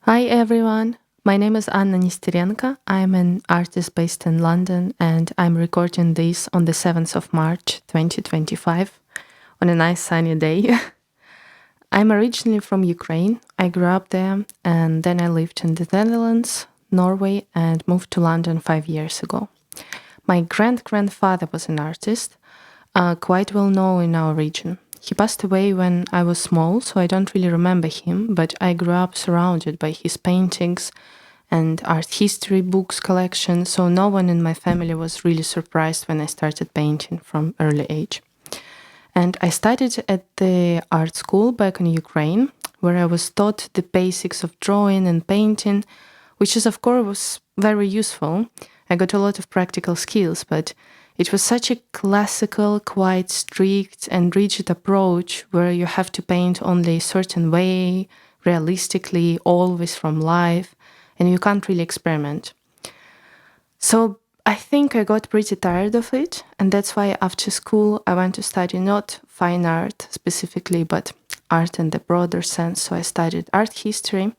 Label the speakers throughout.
Speaker 1: Hi everyone, my name is Anna Nesterenko. I'm an artist based in London and I'm recording this on the 7th of March 2025 on a nice sunny day. I'm originally from Ukraine. I grew up there and then I lived in the Netherlands, Norway, and moved to London 5 years ago. My grandfather was an artist, quite well known in our region. He passed away when I was small, so I don't really remember him, but I grew up surrounded by his paintings and art history books collection, so no one in my family was really surprised when I started painting from early age. And I studied at the art school back in Ukraine, where I was taught the basics of drawing and painting, which is, of course, was very useful. I got a lot of practical skills, but it was such a classical, quite strict and rigid approach where you have to paint only a certain way, realistically, always from life, and you can't really experiment. So I think I got pretty tired of it, and that's why after school I went to study not fine art specifically, but art in the broader sense. So I studied art history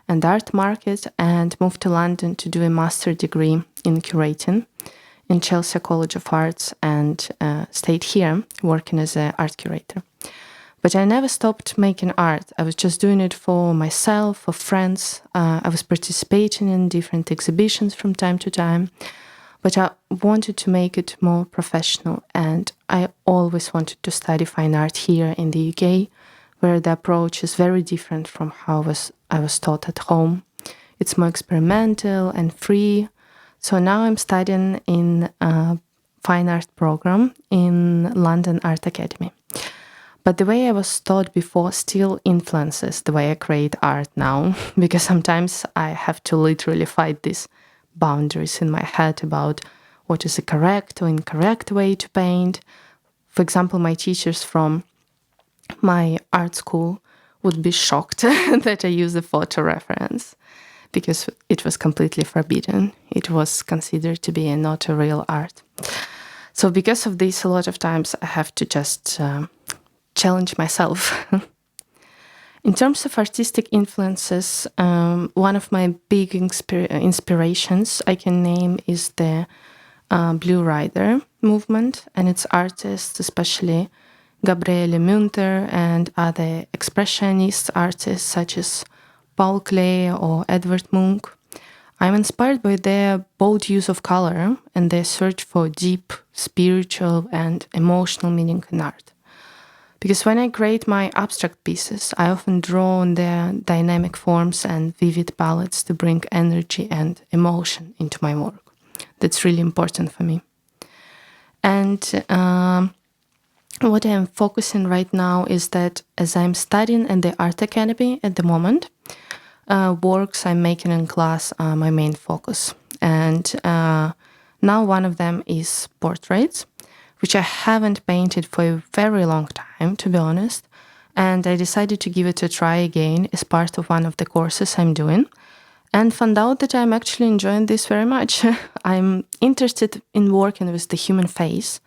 Speaker 1: and art market and moved to London to do a master degree in curating in Chelsea College of Arts and stayed here working as an art curator. But I never stopped making art. I was just doing it for myself, for friends. I was participating in different exhibitions from time to time. But I wanted to make it more professional. And I always wanted to study fine art here in the UK, where the approach is very different from how I was taught at home. It's more experimental and free. So now I'm studying in a fine art program in London Art Academy. But the way I was taught before still influences the way I create art now, because sometimes I have to literally fight these boundaries in my head about what is the correct or incorrect way to paint. For example, my teachers from my art school would be shocked that I use a photo reference because it was completely forbidden. It was considered to be not a real art. So because of this, a lot of times I have to just challenge myself. In terms of artistic influences, one of my big inspirations I can name is the Blue Rider movement and its artists, especially Gabriele Münter and other expressionist artists such as Paul Klee or Edvard Munch. I'm inspired by their bold use of color and their search for deep spiritual and emotional meaning in art. Because when I create my abstract pieces, I often draw on their dynamic forms and vivid palettes to bring energy and emotion into my work. That's really important for me. And what I'm focusing right now is that as I'm studying at the Art Academy at the moment, works I'm making in class are my main focus. And now one of them is portraits, which I haven't painted for a very long time, to be honest. And I decided to give it a try again as part of one of the courses I'm doing and found out that I'm actually enjoying this very much. I'm interested in working with the human face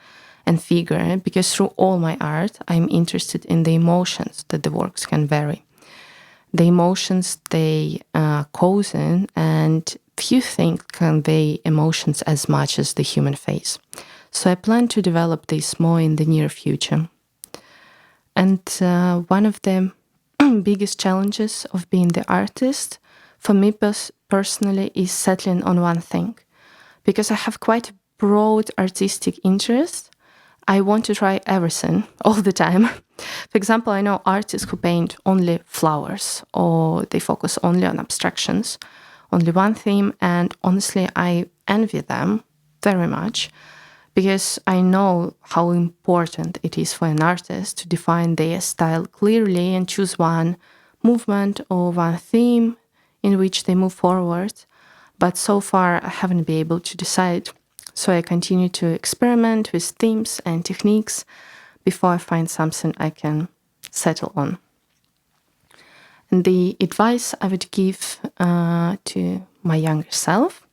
Speaker 1: and figure because through all my art, I'm interested in the emotions that the works can vary. The emotions they cause in, and few things convey emotions as much as the human face. So I plan to develop this more in the near future. And one of the biggest challenges of being the artist for me personally is settling on one thing. Because I have quite a broad artistic interest, I want to try everything all the time. For example, I know artists who paint only flowers or they focus only on abstractions, only one theme, and honestly, I envy them very much because I know how important it is for an artist to define their style clearly and choose one movement or one theme in which they move forward. But so far, I haven't been able to decide. So I continue to experiment with themes and techniques before I find something I can settle on. And the advice I would give to my younger self,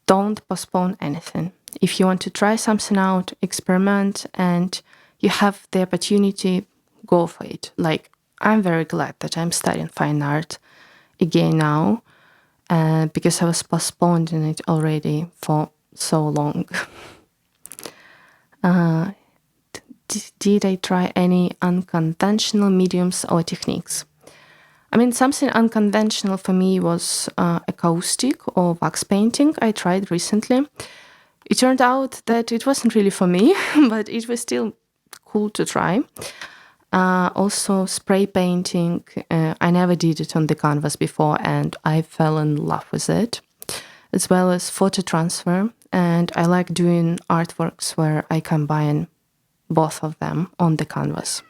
Speaker 1: don't postpone anything. If you want to try something out, experiment, and you have the opportunity, go for it. Like, I'm very glad that I'm studying fine art again now because I was postponing it already for so long. Did I try any unconventional mediums or techniques? I mean, something unconventional for me was acoustic or wax painting I tried recently. It turned out that it wasn't really for me, but it was still cool to try. Also, spray painting. I never did it on the canvas before, and I fell in love with it, as well as photo transfer. And I like doing artworks where I combine both of them on the canvas.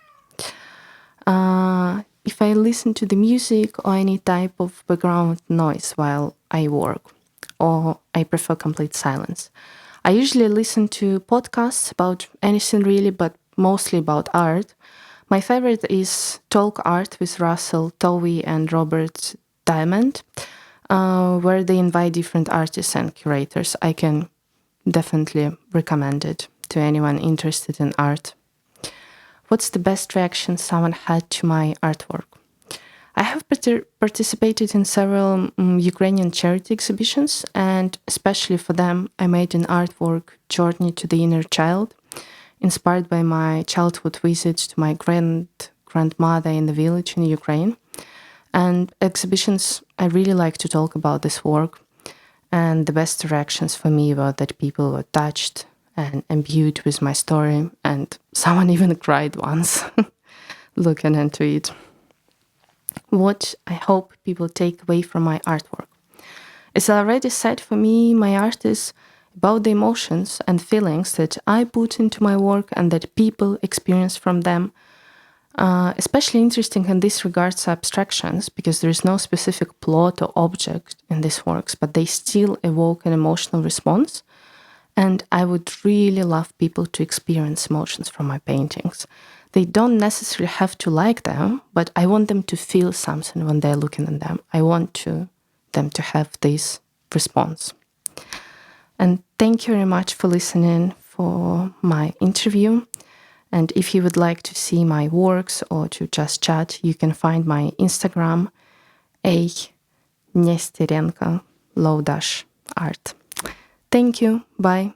Speaker 1: If I listen to the music or any type of background noise while I work, or I prefer complete silence. I usually listen to podcasts about anything really, but mostly about art. My favorite is Talk Art with Russell Tovey and Robert Diamond, where they invite different artists and curators. I can definitely recommend it to anyone interested in art. What's the best reaction someone had to my artwork? I have participated in several Ukrainian charity exhibitions, and especially for them, I made an artwork, Journey to the Inner Child, inspired by my childhood visits to my grandmother in the village in Ukraine. And exhibitions, I really like to talk about this work. And the best reactions for me were that people were touched and imbued with my story, and someone even cried once looking into it. What I hope people take away from my artwork. As I already said, for me, my art is about the emotions and feelings that I put into my work and that people experience from them. Especially interesting in this regards are abstractions, because there is no specific plot or object in these works, but they still evoke an emotional response. And I would really love people to experience emotions from my paintings. They don't necessarily have to like them, but I want them to feel something when they're looking at them. I want them to have this response. And thank you very much for listening for my interview. And if you would like to see my works or to just chat, you can find my Instagram, Nesterenko _art. Thank you. Bye.